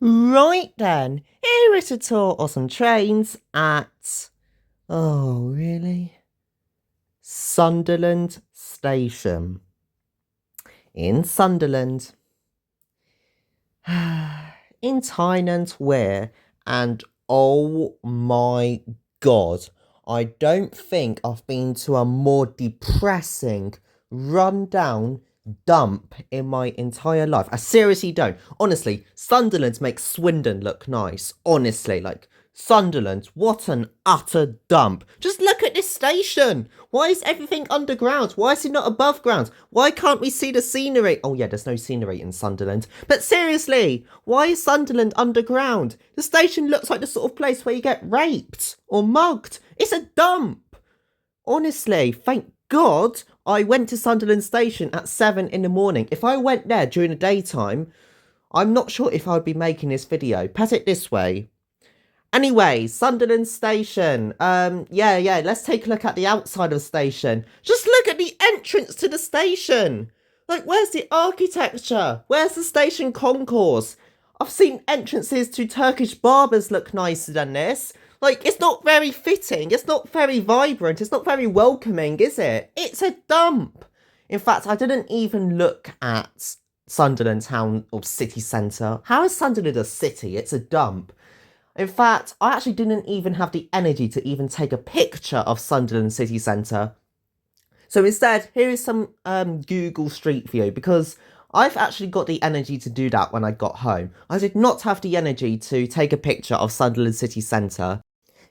Right then, here is a tour of some trains at, oh really? Sunderland Station. In Sunderland. In Tyne and Wear, and oh my god, I don't think I've been to a more depressing, run-down dump in my entire life. I seriously don't. Honestly, Sunderland makes Swindon look nice. Honestly, like, Sunderland, what an utter dump. Just look at this station. Why is everything underground? Why is it not above ground? Why can't we see the scenery? Oh yeah, there's no scenery in Sunderland. But seriously, why is Sunderland underground? The station looks like the sort of place where you get raped or mugged. It's a dump. Honestly, thank God I went to Sunderland Station at 7 in the morning. If I went there during the daytime, I'm not sure if I would be making this video. Put it this way. Anyway, Sunderland Station. Let's take a look at the outside of the station. Just look at the entrance to the station. Like, where's the architecture? Where's the station concourse? I've seen entrances to Turkish barbers look nicer than this. Like, it's not very fitting. It's not very vibrant. It's not very welcoming, is it? It's a dump. In fact, I didn't even look at Sunderland town or city centre. How is Sunderland a city? It's a dump. In fact, I actually didn't even have the energy to even take a picture of Sunderland city centre. So instead, here is some Google Street View, because I've actually got the energy to do that when I got home. I did not have the energy to take a picture of Sunderland city centre.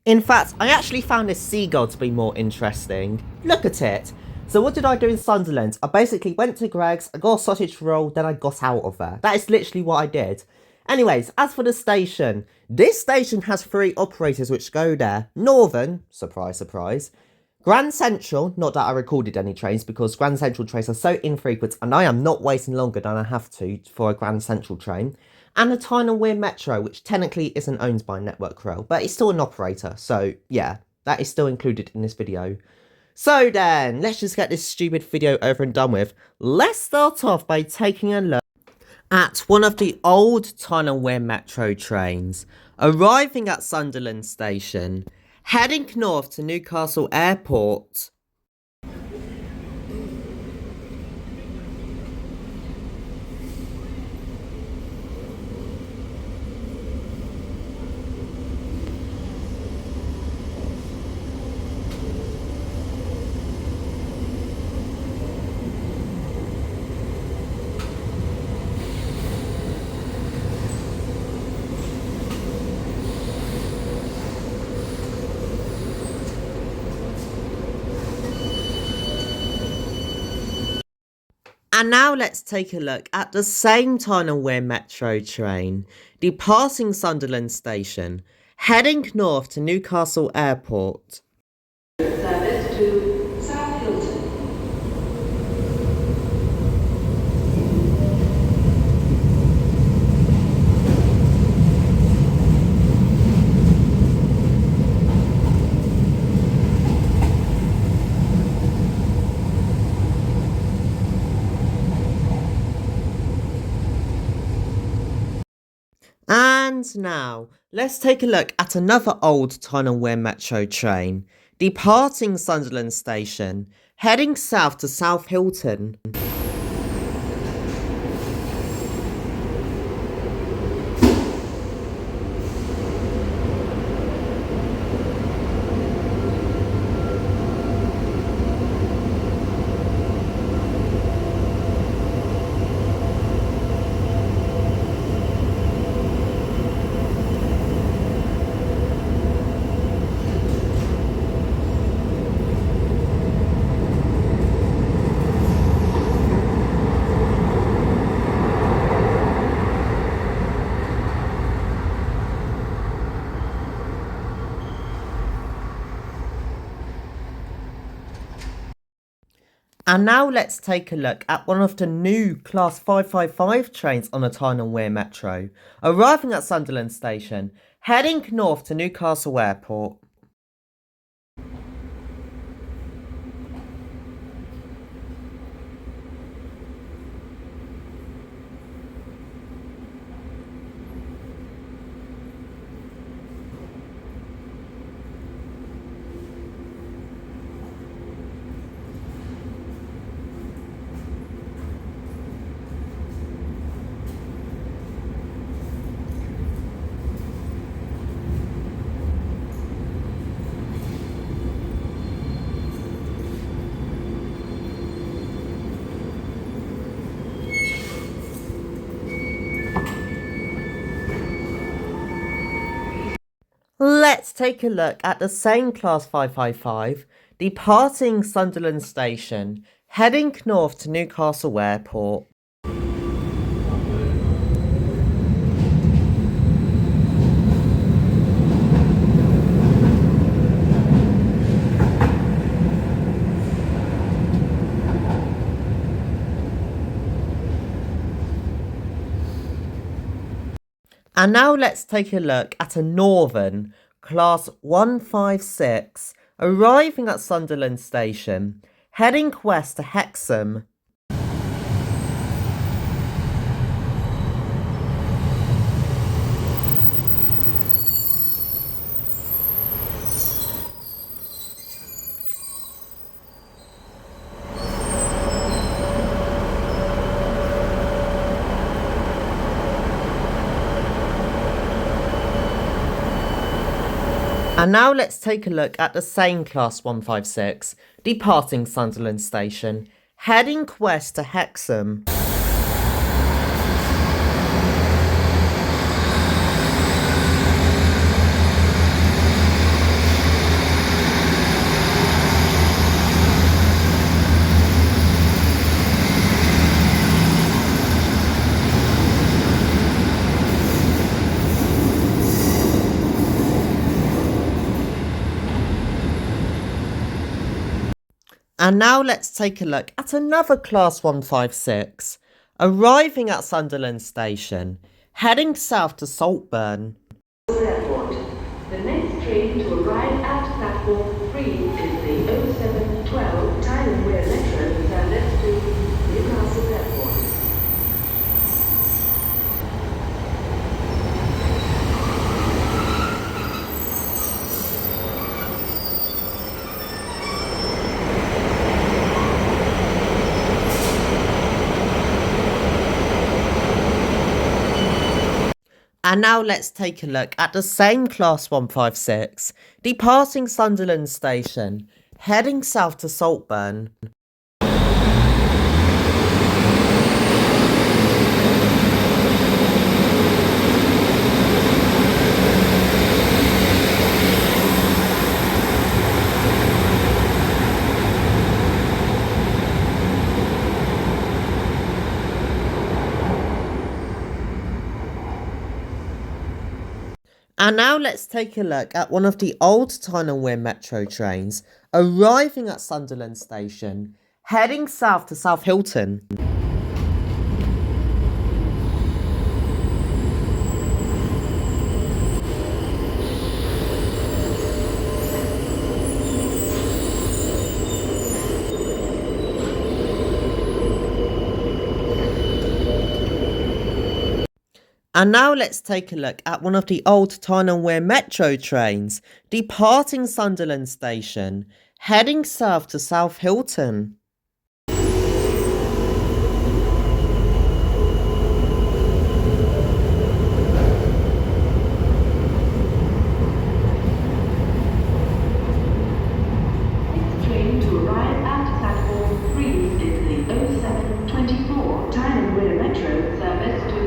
In fact, I actually found this seagull to be more interesting. Look at it. So what did I do in Sunderland? I basically went to Greggs, I got a sausage roll, then I got out of there. That is literally what I did. Anyways, as for the station, this station has 3 operators which go there. Northern, surprise, surprise. Grand Central, not that I recorded any trains because Grand Central trains are so infrequent and I am not waiting longer than I have to for a Grand Central train. And the Tyne and Wear Metro, which technically isn't owned by Metrocar, but it's still an operator. So yeah, that is still included in this video. So then, let's just get this stupid video over and done with. Let's start off by taking a look at one of the old Tyne and Wear Metro trains, arriving at Sunderland Station, heading north to Newcastle Airport. And now let's take a look at the same Tyne and Wear Metro train, departing Sunderland Station, heading north to Newcastle Airport. Service to South Hilton. And now, let's take a look at another old Tyne and Wear Metro train, departing Sunderland Station, heading south to South Hilton. And now let's take a look at one of the new Class 555 trains on the Tyne and Wear Metro, arriving at Sunderland Station, heading north to Newcastle Airport. take a look at the same Class 555 departing Sunderland Station, heading north to Newcastle Airport. And now let's take a look at a Northern Class 156 arriving at Sunderland Station, heading west to Hexham. And now let's take a look at the same Class 156 departing Sunderland Station, heading west to Hexham. And now let's take a look at another Class 156, arriving at Sunderland Station, heading south to Saltburn. Airport. The next train to arrive at platform 3 is the 0712 Tyne and Wear Metro service to Newcastle Airport. And now let's take a look at the same Class 156 departing Sunderland Station, heading south to Saltburn. And now let's take a look at one of the old Tyne and Wear Metro trains arriving at Sunderland Station, heading south to South Hilton. And now let's take a look at one of the old Tyne and Wear Metro trains departing Sunderland Station, heading south to South Hilton. Next train to arrive at platform 3 is the 0724 Tyne and Wear Metro service to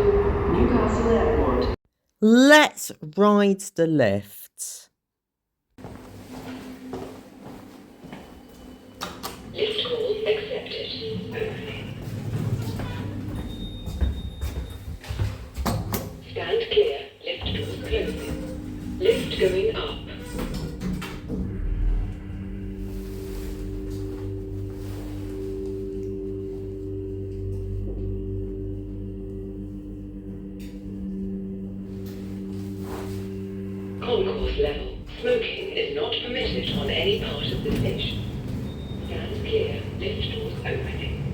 Newcastle Airport. Let's ride the lift. Lift call accepted. Stand clear. Lift doors closing. Lift going up. Concourse level. Smoking is not permitted on any part of the station. Stand clear. Lift doors opening.